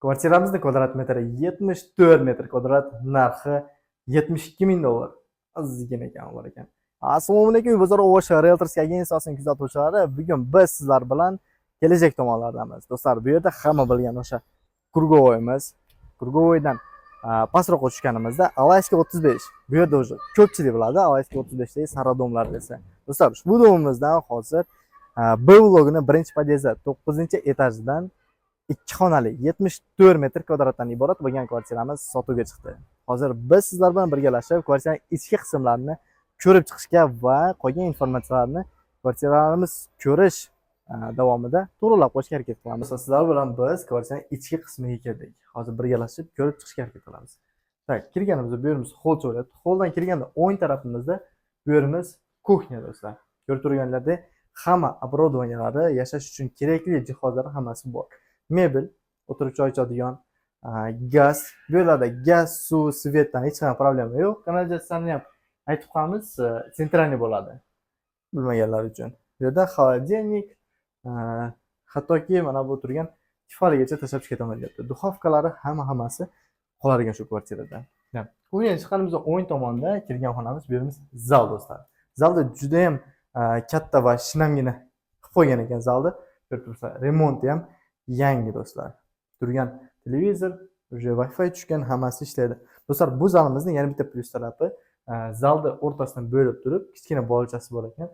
Kvartiramizni kvadrat metri 74 metr kvadrat, narxi $72,000. Ozgina ekan bor ekan. Assalomu alaykum, Bozor Ovosh Realtors agensiyasining kuzatuvchilari. Bugun biz sizlar bilan kelajak tomonlardamiz. Do'stlar, bu yerda hamma bilgan o'sha Kurgovoyimiz. Kurgovoydan pastroqqa tushganimizda Alayska 35. Bu yerda o'sha ko'pchilik biladi, Alayska 35dagi Saradomlar desa. Do'stlar, ushbu domimizdan hozir B blogini birinchi pod'ezdi 9-etajidan 2 xonali 74 metr kvadratdan iborat bo'lgan kvartiramiz sotuvga chiqdi. Hozir biz sizlar bilan birgalashib kvartiraning ichki qismlarini ko'rib chiqishga va qolgan informatsiyalarni kvartiralarimiz ko'rish davomida to'g'rilab qo'yishga harakat qilamiz. Sizlar bilan biz kvartiraning ichki qismiga keldik. Hozir birgalashib ko'rib chiqishga harakat qilamiz. Tak, kirganimizda bu yerimiz hol jo'rayapti. Holdan kirganda o'ng tarafimizda bu yerimiz kuxnya do'stlar. Ko'rib turganlaridek hamma obорудованиялari, yashash uchun kerakli jihozlar hammasi bor. Mebel, o'tirib choy ichadigan, gaz, bu yerlarda gaz, suv, svetdan hech qanday problema yo'q. Kanalizatsiyani ham aytib qo'yamiz, sentralniy bo'ladi. Bilmaganlar uchun. Bu yerda xolodilnik, hattoki mana bu turgan tifaligacha tashlab ketaman deyapti. Duxovkalari hammasi qoladigan shu kvartirada. Kuxnyadan chiqqanimizda o'ng tomonda kirgan xonamiz, bu yerimiz zal do'stlar. Zalda juda ham katta va shinamgina qilib qo'ygan ekan zalni. Ko'rib turibsizlar, remonti ham yangi do'stlar. Turgan televizor, уже Wi-Fi tushgan, hammasi ishlaydi. Do'stlar, bu zalimizning yana bitta plyus tarafi, zalni o'rtasidan bo'lib turib, kichkina bog'chasi bor ekan.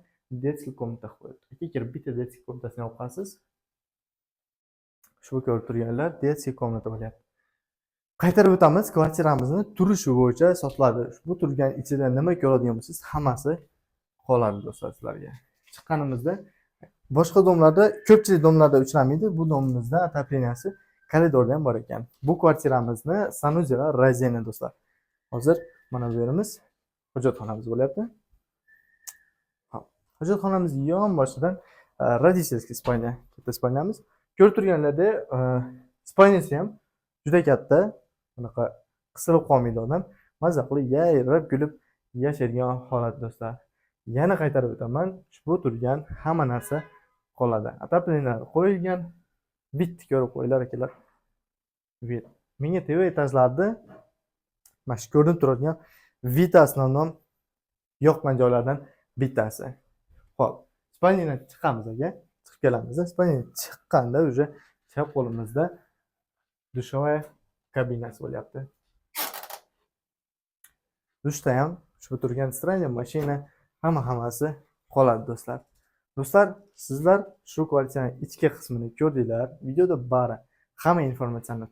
Детский komnata qo'yibdi. Aka kirib bitta детский komnatasini olib qolasiz. Shu ko'rib turganlar детский komnata bo'lyapti. Qaytarib o'tamiz, kvartiramizni turishi bo'yicha sotiladi. Bu turgan ichida nima ko'radigan bo'lsangiz, hammasi qoladi do'stlar sizlarga. Chiqqanimizda boshqa domlarda, ko'pchilik domlarda uchramaydi. Bu domimizda otopleniyasi koridorda ham bor ekan. Bu kvartiramizni sanuziyalar raziyani do'stlar. Hozir mana bu yerimiz hojatxonamiz bo'lyapti. Hojatxonamiz yon boshidan родительский spalnya, katta spalnyamiz. Ko'rib turganlarda spalnyasi ham juda katta, bunaqa qisilib qolmaydi odam. Mazza qilib, yayrab, kulib yashaydigan holat do'stlar. Yana qaytarib o'taman, ushbu turgan hamma narsa qoladi. Otopleniylar qo'yilgan, bitta ko'rib qo'yinglar akalar. Menga TV etajlarda mana shu ko'rinib turadigan vita основном yoqqan joylardan bittasi. Xo'p, spalniyadan chiqamiz aka, chiqib kelamiz. Spalniyadan chiqqanda уже chap qo'limizda dushovaya kabinasi bo'lyapti. Dushda ham shu turgan stranya mashina hammasi qoladi do'stlar. Do'stlar, sizlar shu kvartiraning ichki qismini ko'rdinglar. Videoda bari hamma informatsiyani